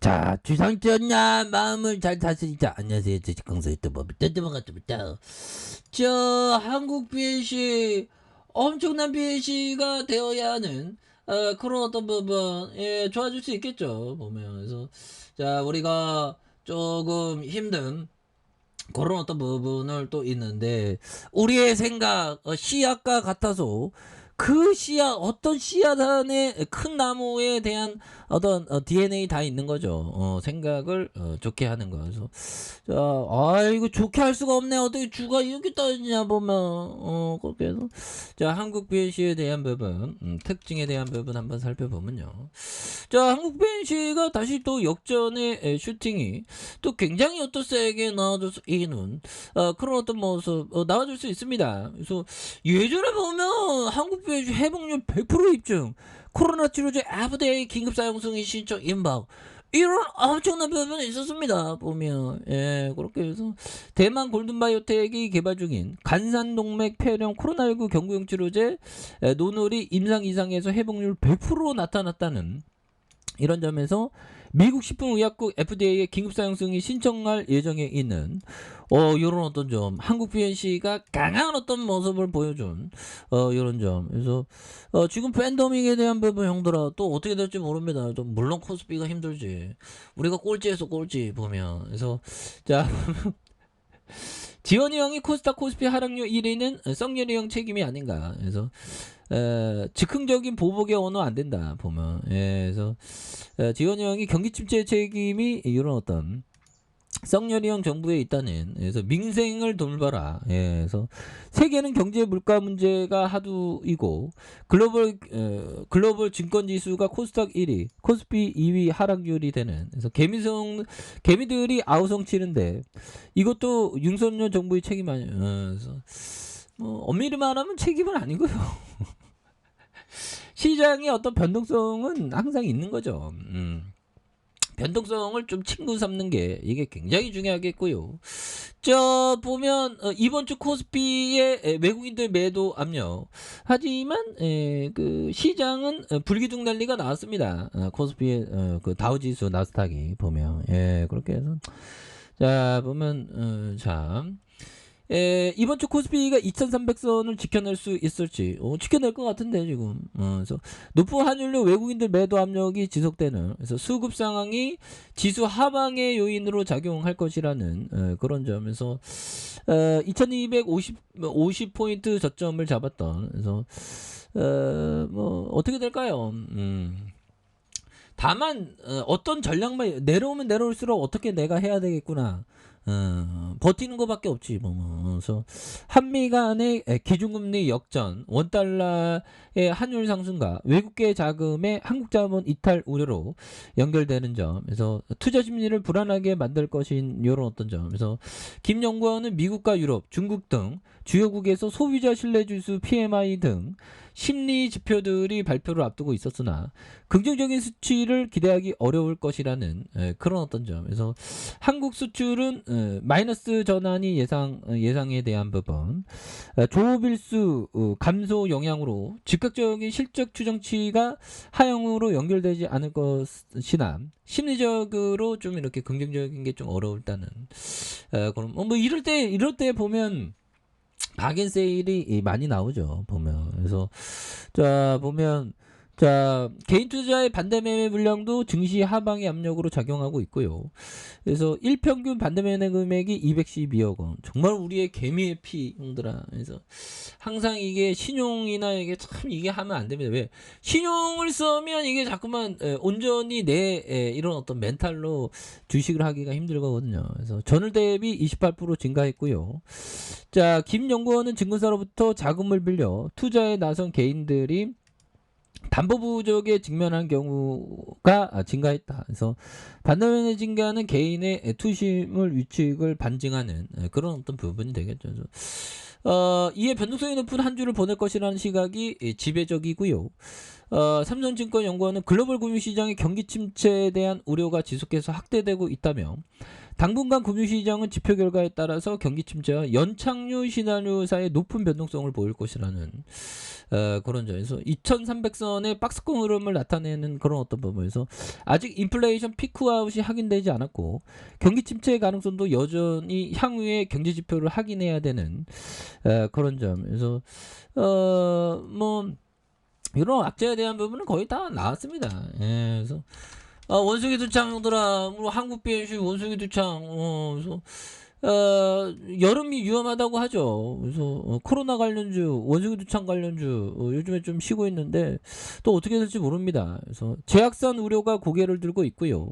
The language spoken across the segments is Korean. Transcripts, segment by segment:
자, 주상전야 마음을 잘 다스리자. 안녕하세요. 주식강사 유튜버 뜬뜨먹었습니다. 저 한국 BNC 엄청난 BNC가 되어야 하는 그런 어떤 부분 좋아질 수 있겠죠. 보면 그래서 자 우리가 조금 힘든 그런 어떤 부분을 또 있는데 우리의 생각 씨앗과 같아서 그 씨앗 어떤 씨앗 안에 큰 나무에 대한 어떤 DNA 다 있는 거죠. 생각을 좋게 하는 거. 그래서 자, 이거 좋게 할 수가 없네. 어떻게 주가 이렇게 떠있냐 보면 그렇게 해서 자 한국 BNC에 대한 부분 특징에 대한 부분 한번 살펴보면요. 자 한국 BNC가 다시 또 역전의 슈팅이 또 굉장히 어떤 세게 나와줄 수 있는 그런 어떤 모습 나와줄 수 있습니다. 그래서 예전에 보면 한국 BNC 회복률 100% 입증, 코로나 치료제 에브데이 긴급 사용 승인 신청 임박 이런 엄청난 부분이 있었습니다. 보면 그렇게 해서 대만 골든바이오텍이 개발 중인 간산동맥 폐렴 코로나19 경구용 치료제 노놀이 임상 이상에서 회복률 100% 나타났다는 이런 점에서 미국 식품의약국 FDA에 긴급사용 승인 신청할 예정에 있는 이런 어떤 점 한국 BNC가 강한 어떤 모습을 보여준 이런 점. 그래서 지금 팬더믹에 대한 부분 형들아 또 어떻게 될지 모릅니다. 좀 물론 코스피가 힘들지. 우리가 꼴찌에서 꼴찌 보면 그래서 자 지원이 형이 코스닥 코스피 하락률 1위는 썩년이 형 책임이 아닌가. 그래서 즉흥적인 보복의 언어 안 된다 보면 그래서 지원이 형이 경기 침체 책임이 이런 어떤 썩년이 형 정부에 있다는 그래서 민생을 돌봐라. 그래서 세계는 경제 물가 문제가 하두이고 글로벌 증권 지수가 코스닥 1위, 코스피 2위 하락률이 되는 그래서 개미들이 아우성 치는데 이것도 윤석열 정부의 책임 아니에요. 그래서 뭐 엄밀히 말하면 책임은 아니고요. 시장의 어떤 변동성은 항상 있는 거죠. 변동성을 좀 친구 삼는 게 이게 굉장히 중요하겠고요. 저 보면 이번 주 코스피의 외국인들 매도 압력. 하지만 그 시장은 불기둥 난리가 나왔습니다. 코스피의 그 다우지수 나스닥이 보면 그렇게 해서 자 보면 이번 주 코스피가 2300선을 지켜낼 수 있을지 지켜낼 것 같은데 지금 그래서 높은 환율로 외국인들 매도 압력이 지속되는 그래서 수급 상황이 지수 하방의 요인으로 작용할 것이라는 그런 점에서 2250포인트 저점을 잡았던 그래서 뭐 어떻게 될까요? 다만 어떤 전략만 내려오면 내려올수록 어떻게 내가 해야 되겠구나. 버티는 것밖에 없지 뭐. 그래서 한미 간의 기준금리 역전, 원달러의 환율 상승과 외국계 자금의 한국 자본 이탈 우려로 연결되는 점. 그래서 투자 심리를 불안하게 만들 것인 이런 어떤 점. 그래서 김 연구원은 미국과 유럽, 중국 등 주요국에서 소비자 신뢰지수 PMI 등 심리 지표들이 발표를 앞두고 있었으나 긍정적인 수치를 기대하기 어려울 것이라는 그런 어떤 점. 그래서 한국 수출은 마이너스 전환이 예상에 대한 부분, 조호빌수 감소 영향으로 즉각적인 실적 추정치가 하향으로 연결되지 않을 것이나 심리적으로 좀 이렇게 긍정적인 게 좀 어려울다는 그럼 뭐 이럴 때 보면 박앤 세일이 많이 나오죠 보면. 그래서 자 보면 자 개인 투자의 반대 매매 물량도 증시 하방의 압력으로 작용하고 있고요. 그래서 일평균 반대 매매 금액이 212억 원. 정말 우리의 개미의 피 형들아. 그래서 항상 이게 신용이나 이게 참 이게 하면 안 됩니다. 왜 신용을 쓰면 이게 자꾸만 온전히 내 이런 어떤 멘탈로 주식을 하기가 힘들거든요. 그래서 전월 대비 28% 증가했고요. 자, 김 연구원은 증권사로부터 자금을 빌려 투자에 나선 개인들이 담보 부족에 직면한 경우가 증가했다. 그래서 반대면의 증가는 개인의 투심을 위축을 반증하는 그런 어떤 부분이 되겠죠. 이에 변동성이 높은 한 주를 보낼 것이라는 시각이 지배적이고요. 삼성증권연구원은 글로벌 금융시장의 경기 침체에 대한 우려가 지속해서 확대되고 있다며 당분간 금융시장은 지표 결과에 따라서 경기 침체와 연착륙 시나리오 사이의 높은 변동성을 보일 것이라는 그런 점에서 2300선의 박스권 흐름을 나타내는 그런 어떤 부분에서 아직 인플레이션 피크아웃이 확인되지 않았고 경기 침체의 가능성도 여전히 향후에 경제 지표를 확인해야 되는 그런 점에서 뭐 이런 악재에 대한 부분은 거의 다 나왔습니다. 예, 그래서 원숭이 두창 형들아, 한국 BNC 원숭이 두창, 그래서 여름이 위험하다고 하죠. 그래서 코로나 관련주, 원숭이 두창 관련주 요즘에 좀 쉬고 있는데 또 어떻게 될지 모릅니다. 그래서 제약산 우려가 고개를 들고 있고요.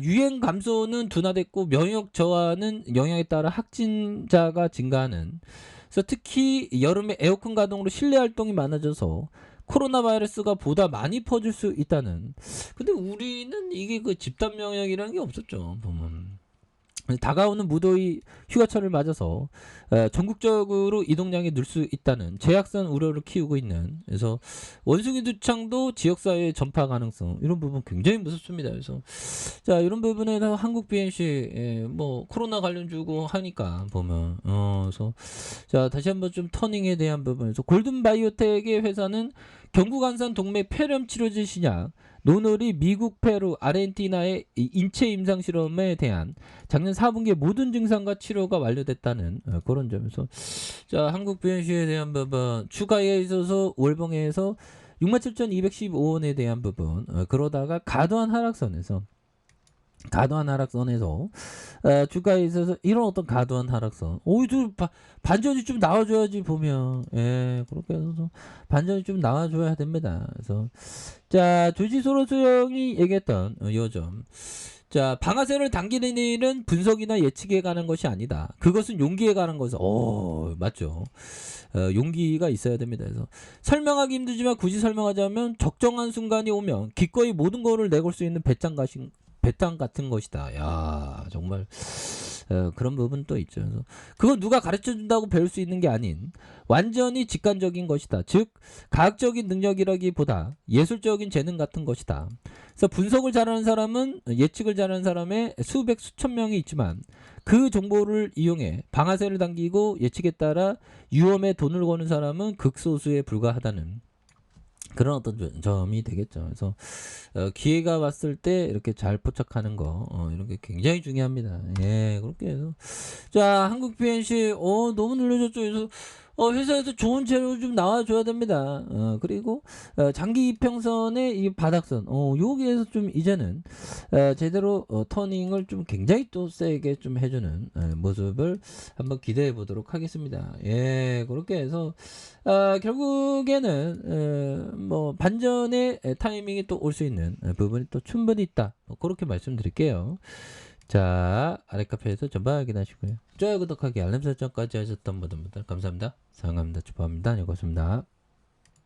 유행 감소는 둔화됐고 면역 저하는 영향에 따라 확진자가 증가하는. 그래서 특히 여름에 에어컨 가동으로 실내 활동이 많아져서 코로나 바이러스가 보다 많이 퍼질 수 있다는. 근데 우리는 이게 그 집단 면역이라는 게 없었죠. 보면 다가오는 무더위 휴가철을 맞아서 전국적으로 이동량이 늘 수 있다는 제약산 우려를 키우고 있는. 그래서 원숭이 두창도 지역사회 전파 가능성 이런 부분 굉장히 무섭습니다. 그래서 자 이런 부분에서 한국 BNC 뭐 코로나 관련주고 하니까 보면 그래서 자 다시 한번 좀 터닝에 대한 부분에서 골든바이오텍의 회사는 경구간산 동맥 폐렴 치료제 신약 노널이 미국, 페루, 아르헨티나의 인체 임상 실험에 대한 작년 4분기의 모든 증상과 치료가 완료됐다는 그런 점에서 자 한국 BNC에 대한 부분 추가에 있어서 월봉에서 67,215원에 대한 부분 그러다가 과도한 하락선에서 주가에 있어서 이런 어떤 과도한 하락선 오히려 반전이 좀 나와줘야지 보면 그렇게 해서 반전이 좀 나와줘야 됩니다. 그래서 자 조지소로 수영이 얘기했던 요점 자 방아쇠를 당기는 일은 분석이나 예측에 관한 것이 아니다. 그것은 용기에 관한 것은 맞죠. 용기가 있어야 됩니다. 그래서 설명하기 힘들지만 굳이 설명하자면 적정한 순간이 오면 기꺼이 모든 거를 내걸 수 있는 배짱 같은 것이다. 야 정말 그런 부분 또 있죠. 그래서 그건 누가 가르쳐 준다고 배울 수 있는 게 아닌 완전히 직관적인 것이다. 즉 과학적인 능력이라기보다 예술적인 재능 같은 것이다. 그래서 분석을 잘하는 사람은 예측을 잘하는 사람의 수백 수천 명이 있지만 그 정보를 이용해 방아쇠를 당기고 예측에 따라 유언에 돈을 거는 사람은 극소수에 불과하다는 그런 어떤 점이 되겠죠. 그래서 기회가 왔을 때 이렇게 잘 포착하는 거 이런 게 굉장히 중요합니다. 그렇게 해서 자 한국 BNC 너무 눌려졌죠. 그래서 회사에서 좋은 재료 좀 나와줘야 됩니다. 그리고 장기 이평선의 이 바닥선 여기에서 좀 이제는 제대로 터닝을 좀 굉장히 또 세게 좀 해주는 모습을 한번 기대해 보도록 하겠습니다. 그렇게 해서 결국에는 뭐 반전의 타이밍이 또 올 수 있는 부분이 또 충분히 있다. 그렇게 말씀드릴게요. 자 아래카페에서 전방 확인하시고요. 좋아요 구독하기 알람 설정까지 하셨던 모든 분들 감사합니다. 사랑합니다. 축복합니다. 고맙습니다.